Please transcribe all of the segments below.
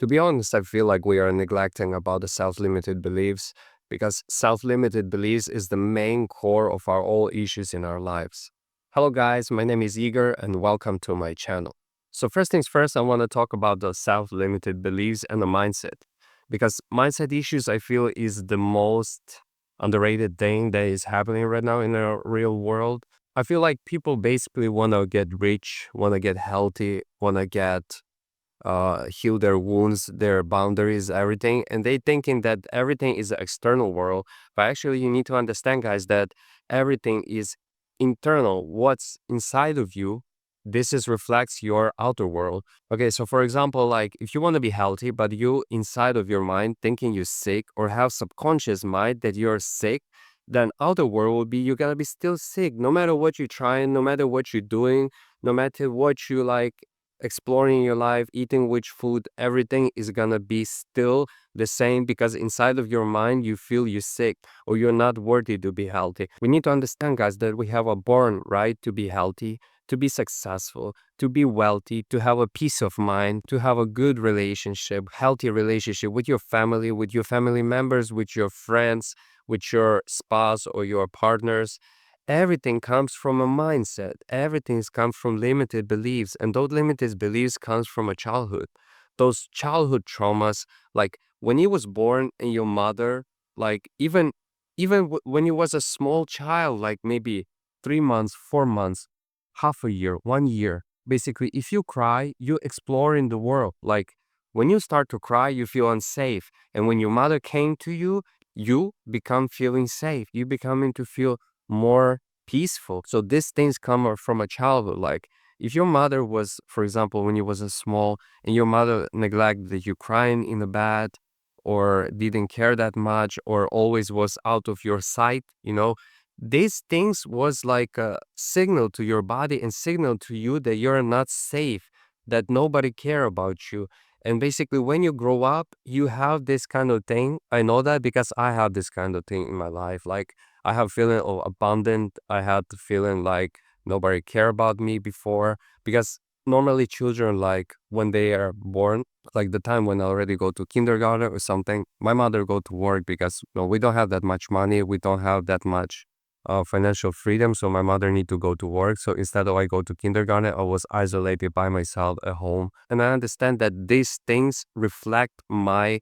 To be honest, I feel like we are neglecting about the self-limited beliefs because self-limited beliefs is the main core of all issues in our lives. Hello guys, my name is Igor and welcome to my channel. So first things first, I want to talk about the self-limited beliefs and the mindset because mindset issues I feel is the most underrated thing that is happening right now in the real world. I feel like people basically want to get rich, want to get healthy, want to get heal their wounds, their boundaries, everything. And they thinking that everything is the external world. But actually, you need to understand, guys, that everything is internal. What's inside of you, this is reflects your outer world. Okay, so for example, like if you want to be healthy, but you inside of your mind thinking you're sick or have subconscious mind that you're sick, then outer world will be you're gonna be still sick no matter what you're trying, no matter what you're doing, no matter what you like exploring your life, eating which food, everything is gonna be still the same because inside of your mind you feel you're sick or you're not worthy to be healthy. We need to understand, guys, that we have a born right to be healthy, to be successful, to be wealthy, to have a peace of mind, to have a good relationship, healthy relationship with your family members, with your friends, with your spouse or your partners. Everything comes from a mindset. Everything comes from limited beliefs, and those limited beliefs comes from a childhood. Those childhood traumas, like when you was born and your mother, like when you was a small child, like maybe 3 months, 4 months, half a year, 1 year. Basically, if you cry, you explore in the world. Like when you start to cry, you feel unsafe, and when your mother came to you, you become feeling safe. You becoming to feel more peaceful. So these things come from a childhood. Like if your mother was, for example, when you was a small and your mother neglected you crying in the bed or didn't care that much or always was out of your sight, these things was like a signal to your body and signal to you that you're not safe, that nobody care about you. And basically when you grow up, you have this kind of thing. I know that because I have this kind of thing in my life. Like I have feeling of abandoned. I had the feeling like nobody care about me before because normally children like when they are born, like the time when I already go to kindergarten or something, my mother go to work because we don't have that much money. We don't have that much financial freedom. So my mother need to go to work. So instead of I go to kindergarten, I was isolated by myself at home. And I understand that these things reflect my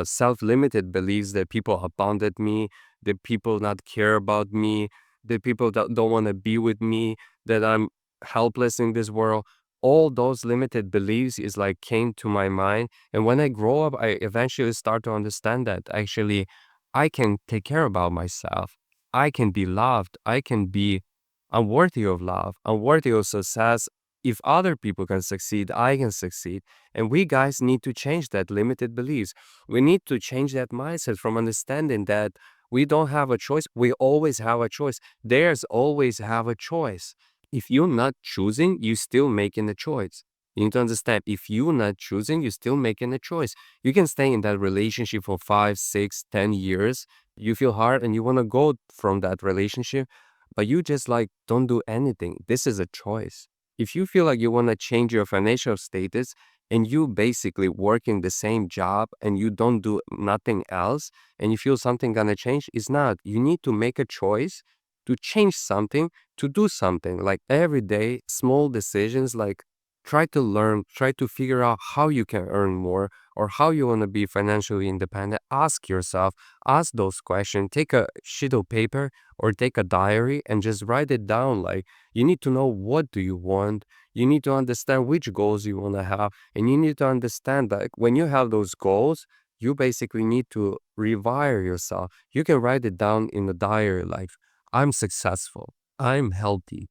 self-limited beliefs that people abandoned me, that people not care about me, that people that don't want to be with me, that I'm helpless in this world. All those limited beliefs is like came to my mind. And when I grow up, I eventually start to understand that actually I can take care about myself. I can be loved. I'm worthy of love. I'm worthy of success. If other people can succeed, I can succeed. And we guys need to change that limited beliefs. We need to change that mindset from understanding that we don't have a choice. We always have a choice. There's always have a choice. If you're not choosing, you still making a choice. You need to understand if you're not choosing, you're still making a choice. You can stay in that relationship for 5, 6, 10 years. You feel hard and you want to go from that relationship, but you just like don't do anything. This is a choice. If you feel like you want to change your financial status and you basically work in the same job and you don't do nothing else and you feel something gonna change, it's not. You need to make a choice to change something, to do something. Like every day, small decisions like try to learn, try to figure out how you can earn more or how you want to be financially independent. Ask yourself, ask those questions, take a sheet of paper or take a diary and just write it down. Like you need to know what do you want. You need to understand which goals you want to have. And you need to understand that when you have those goals, you basically need to rewire yourself. You can write it down in the diary like, I'm successful, I'm healthy,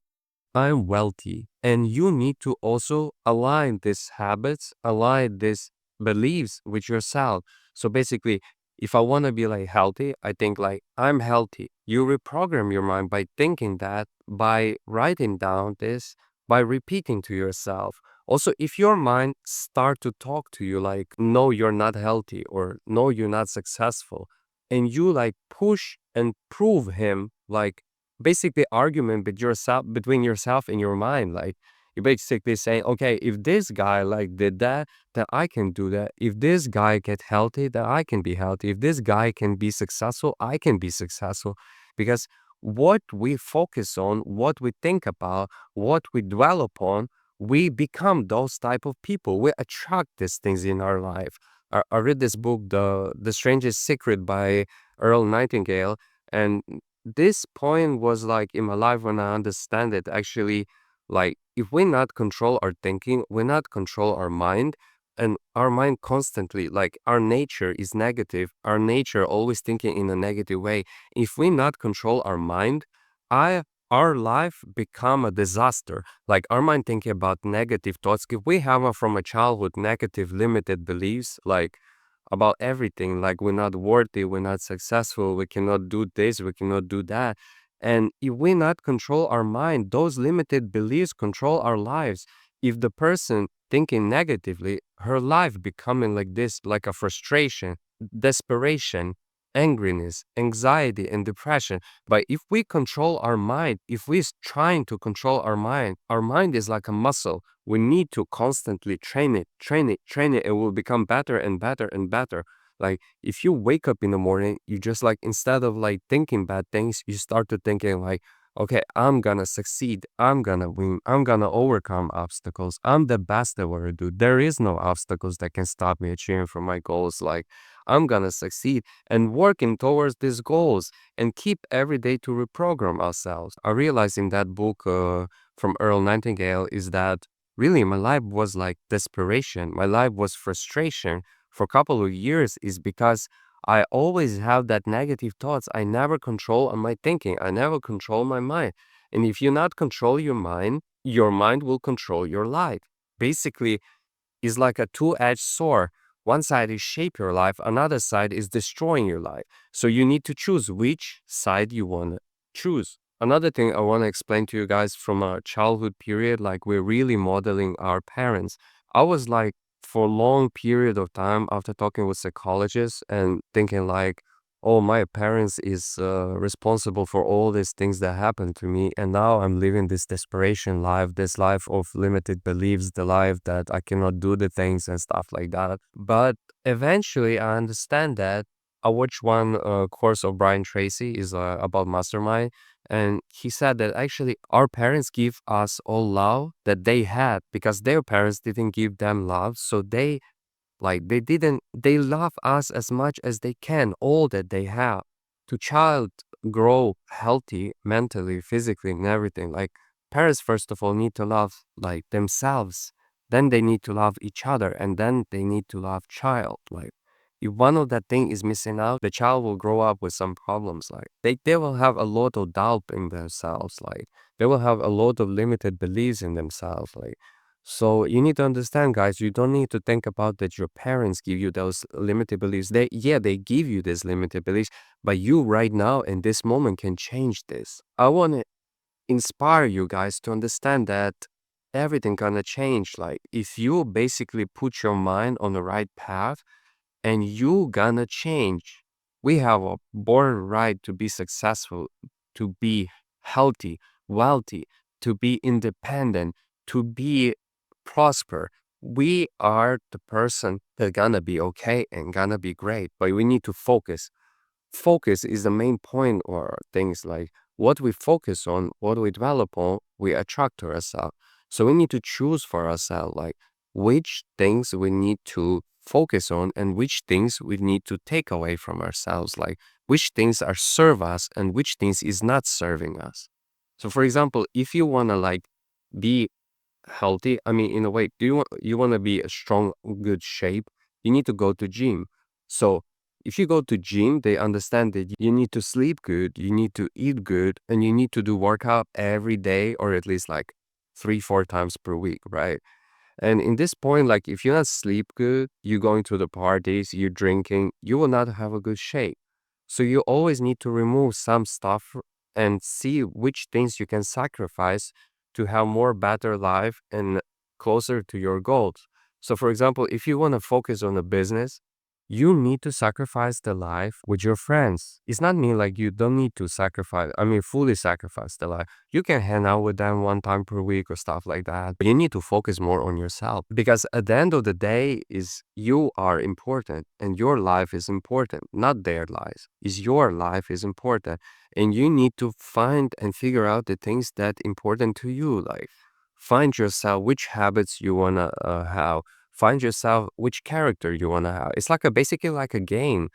I'm wealthy. And you need to also align these habits, align these beliefs with yourself. So basically, if I want to be like healthy, I think like I'm healthy. You reprogram your mind by thinking that, by writing down this, by repeating to yourself. Also, if your mind start to talk to you like, no, you're not healthy or no, you're not successful, and you like push and prove him like basically argument between yourself and your mind. Like You're basically saying, okay, if this guy like did that, then I can do that. If this guy get healthy, then I can be healthy. If this guy can be successful, I can be successful. Because what we focus on, what we think about, what we dwell upon, we become those type of people. We attract these things in our life. I read this book, The Strangest Secret by Earl Nightingale, and this point was like in my life when I understand it. Actually, like if we not control our thinking, we not control our mind, and our mind constantly, like our nature is negative. Our nature always thinking in a negative way. If we not control our mind, I our life become a disaster. Like our mind thinking about negative thoughts. If we have from a childhood negative limited beliefs, like about everything, like we're not worthy, we're not successful, we cannot do this, we cannot do that. And if we not control our mind, those limited beliefs control our lives. If the person thinking negatively, her life becoming like this, like a frustration, desperation, angriness, anxiety, and depression. But if we control our mind, if we're trying to control our mind is like a muscle. We need to constantly train it, train it, train it. It will become better and better and better. Like if you wake up in the morning, you just like instead of like thinking bad things, you start to thinking like, okay, I'm gonna succeed, I'm gonna win, I'm gonna overcome obstacles. I'm the best at what I do. There is no obstacles that can stop me achieving for my goals. Like I'm gonna succeed and working towards these goals and keep every day to reprogram ourselves. I realized in that book from Earl Nightingale is that really my life was like desperation. My life was frustration for a couple of years is because I always have that negative thoughts. I never control on my thinking. I never control my mind. And if you not control your mind will control your life. Basically, it's like a two-edged sword. One side is shape your life, another side is destroying your life. So you need to choose which side you want to choose. Another thing I want to explain to you guys from our childhood period, like we're really modeling our parents. I was like, for a long period of time after talking with psychologists and thinking like, oh, my parents is responsible for all these things that happened to me, and now I'm living this desperation life, this life of limited beliefs, the life that I cannot do the things and stuff like that. But eventually I understand that. I watched one course of Brian Tracy is about mastermind, and he said that actually our parents give us all love that they had because their parents didn't give them love, so they love us as much as they can, all that they have. To child grow healthy mentally, physically, and everything, like parents first of all need to love like themselves, then they need to love each other, and then they need to love child. Like if one of that thing is missing out, the child will grow up with some problems. Like they will have a lot of doubt in themselves, like they will have a lot of limited beliefs in themselves. Like so you need to understand, guys, you don't need to think about that your parents give you those limited beliefs. They give you these limited beliefs, but you right now in this moment can change this. I want to inspire you guys to understand that everything gonna change. Like if you basically put your mind on the right path and you gonna change. We have a born right to be successful, to be healthy, wealthy, to be independent, to be prosper. We are the person that gonna be okay and gonna be great, but we need to focus. Focus is the main point or things like what we focus on, what we develop on, we attract to ourselves. So we need to choose for ourselves like which things we need to focus on and which things we need to take away from ourselves, like which things are serve us and which things is not serving us. So for example, if you want to like be healthy, I mean in a way, do you want to be a strong good shape, you need to go to gym. So if you go to gym, they understand that you need to sleep good, you need to eat good, and you need to do workout every day or at least like 3 4 times per week, right? And in this point, like if you not sleep good, you going to the parties, you drinking, you will not have a good shape. So you always need to remove some stuff and see which things you can sacrifice to have more better life and closer to your goals. So for example, if you want to focus on a business, You need to sacrifice the life with your friends. It's not mean like you don't need to sacrifice, fully sacrifice the life. You can hang out with them one time per week or stuff like that. But you need to focus more on yourself because at the end of the day is you are important and your life is important, not their lives. Is your life is important and you need to find and figure out the things that important to you. Like find yourself which habits you want to have. Find yourself which character you want to have. It's like basically like a game,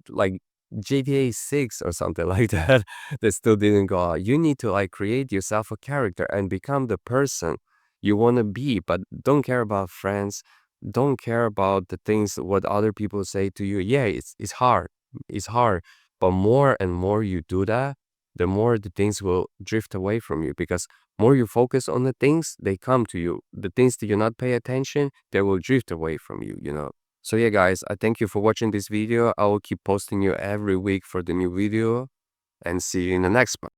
like GTA 6 or something like that that still didn't go out. You need to like create yourself a character and become the person you want to be, but don't care about friends, don't care about the things what other people say to you. Yeah, it's hard. It's hard, but more and more you do that, the more the things will drift away from you because more you focus on the things, they come to you. The things that you not pay attention, they will drift away from you. So yeah, guys, I thank you for watching this video. I will keep posting you every week for the new video and see you in the next one.